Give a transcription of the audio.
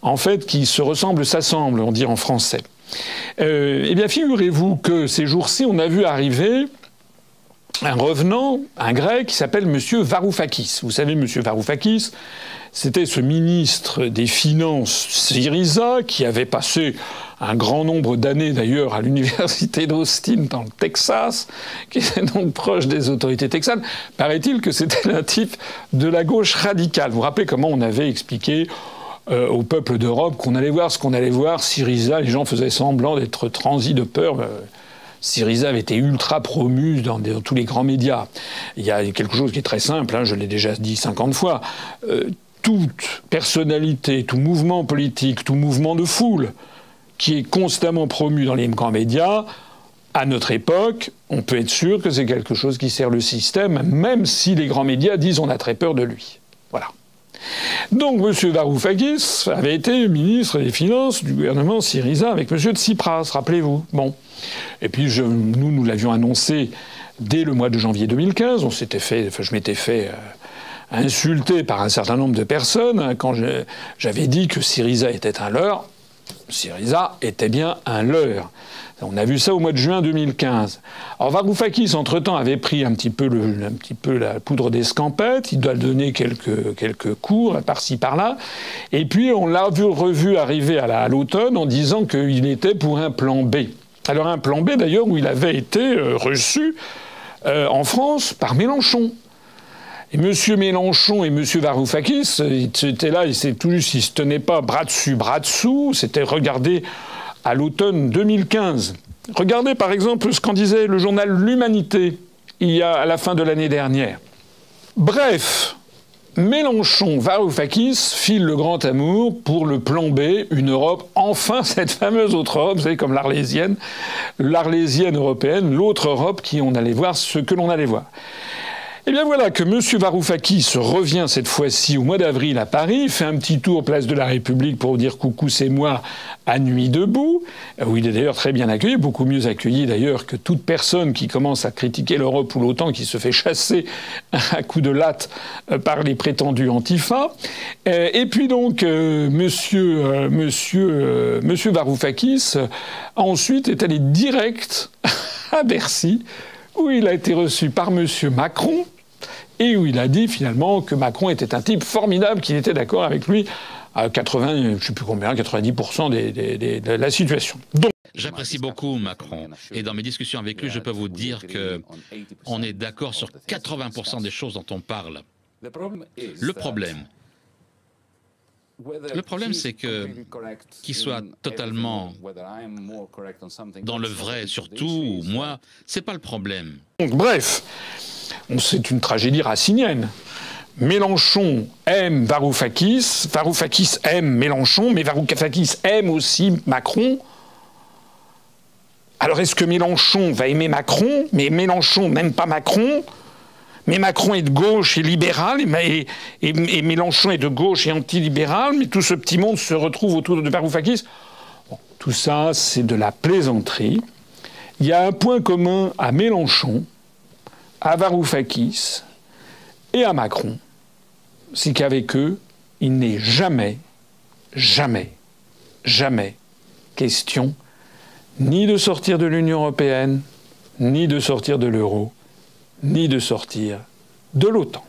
en fait, qui se ressemblent, s'assemblent, on dit en français. Eh bien, figurez-vous que ces jours-ci, on a vu arriver un revenant, un grec, qui s'appelle M. Varoufakis. Vous savez, M. Varoufakis, c'était ce ministre des Finances Syriza qui avait passé un grand nombre d'années d'ailleurs à l'université d'Austin dans le Texas, qui était donc proche des autorités texanes. Paraît-il que c'était un type de la gauche radicale. Vous vous rappelez comment on avait expliqué au peuple d'Europe qu'on allait voir ce qu'on allait voir. Syriza, les gens faisaient semblant d'être transis de peur. Syriza avait été ultra promu dans tous les grands médias. Il y a quelque chose qui est très simple, hein, je l'ai déjà dit 50 fois. Toute personnalité, tout mouvement politique, tout mouvement de foule qui est constamment promu dans les grands médias, à notre époque, on peut être sûr que c'est quelque chose qui sert le système, même si les grands médias disent on a très peur de lui. Voilà. Donc M. Varoufakis avait été ministre des Finances du gouvernement Syriza avec M. Tsipras, rappelez-vous. Bon. Et puis nous l'avions annoncé dès le mois de janvier 2015. Je m'étais fait insulter par un certain nombre de personnes quand j'avais dit que Syriza était un leurre. Syriza était bien un leurre. On a vu ça au mois de juin 2015. Alors Varoufakis, entre-temps, avait pris un petit peu la poudre d'escampette. Il doit donner quelques cours par-ci, par-là. Et puis on l'a revu arriver à l'automne en disant qu'il était pour un plan B. Alors un plan B, d'ailleurs, où il avait été reçu en France par Mélenchon. Et M. Mélenchon et M. Varoufakis, ils étaient là, ils se tenaient pas bras dessus, bras dessous. C'était regardé à l'automne 2015. Regardez par exemple ce qu'en disait le journal L'Humanité à la fin de l'année dernière. Bref, Mélenchon, Varoufakis filent le grand amour pour le plan B, une Europe, enfin cette fameuse autre Europe, vous savez, comme l'Arlésienne européenne, l'autre Europe on allait voir ce que l'on allait voir. Eh bien voilà que M. Varoufakis revient cette fois-ci au mois d'avril à Paris, fait un petit tour place de la République pour dire coucou c'est moi à Nuit debout, où il est d'ailleurs très bien accueilli, beaucoup mieux accueilli d'ailleurs que toute personne qui commence à critiquer l'Europe ou l'OTAN qui se fait chasser à coups de latte par les prétendus antifa. Et puis donc Monsieur Varoufakis ensuite est allé direct à Bercy, où il a été reçu par M. Macron, et où il a dit finalement que Macron était un type formidable, qu'il était d'accord avec lui à 80, je sais plus combien, 90% de la situation. Donc, j'apprécie beaucoup Macron, et dans mes discussions avec lui, je peux vous dire qu'on est d'accord sur 80% des choses dont on parle. Le problème, c'est qu'il soit totalement dans le vrai, surtout moi, c'est pas le problème. Donc, bref, c'est une tragédie racinienne. Mélenchon aime Varoufakis, Varoufakis aime Mélenchon, mais Varoufakis aime aussi Macron. Alors est-ce que Mélenchon va aimer Macron, mais Mélenchon n'aime pas Macron ? Mais Macron est de gauche et libéral, et Mélenchon est de gauche et antilibéral, mais tout ce petit monde se retrouve autour de Varoufakis. Bon, tout ça, c'est de la plaisanterie. Il y a un point commun à Mélenchon, à Varoufakis et à Macron, c'est qu'avec eux, il n'est jamais question ni de sortir de l'Union européenne, ni de sortir de l'euro, ni de sortir de l'OTAN.